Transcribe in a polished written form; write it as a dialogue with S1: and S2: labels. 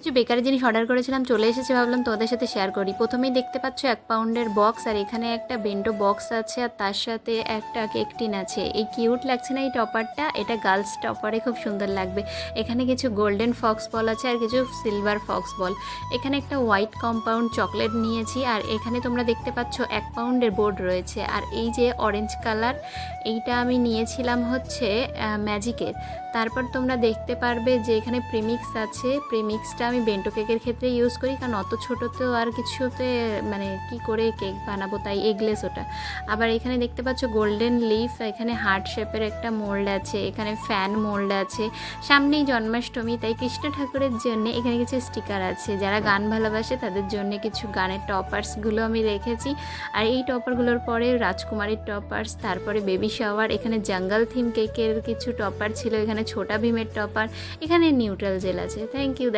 S1: কিছু বেকারি জিনিস অর্ডার করেছিলাম, চলে এসেছে, ভাবলাম তোমাদের সাথে শেয়ার করি। প্রথমেই দেখতে পাচ্ছ 1 পাউন্ডের বক্স, আর এখানে একটা বেন্টো বক্স আছে, আর তার সাথে একটা কেক টিন আছে। এই কিউট লাগছে না এই টপারটা? এটা গার্লস টপারে খুব সুন্দর লাগবে। এখানে কিছু গোল্ডেন ফক্স বল আছে আর কিছু সিলভার ফক্স বল। এখানে একটা হোয়াইট কম্পাউন্ড চকলেট নিয়েছি, আর এখানে তোমরা দেখতে পাচ্ছ 1 পাউন্ডের বোর্ড রয়েছে। আর এই যে অরেঞ্জ কালার, এইটা আমি নিয়েছিলাম হচ্ছে ম্যাজিকের। তারপর তোমরা দেখতে পারবে যে এখানে প্রিমিক্স আছে। প্রিমিক্সটা আমি বেন্টো কেকের ক্ষেত্রে ইউজ করি, কারণ অত ছোটোতেও আর কিছুতে মানে কি করে কেক বানাবো, তাই এগলেস ওটা। আবার এখানে দেখতে পাচ্ছ গোল্ডেন লিফ, এখানে হার্ট শেপের একটা মোল্ড আছে, এখানে ফ্যান মোল্ড আছে। সামনেই জন্মাষ্টমী, তাই কৃষ্ণ ঠাকুরের জন্য এখানে কিছু স্টিকার আছে। যারা গান ভালোবাসে তাদের জন্য কিছু গানের টপার্সগুলো আমি রেখেছি। আর এই টপারগুলোর পরে রাজকুমারীর টপার্স, তারপরে বেবি শাওয়ার, এখানে জঙ্গল থিম কেকের কিছু টপার ছিল, এখানে ছোটা ভীমের টপার, এখানে নিউট্রাল জেল আছে। Thank you.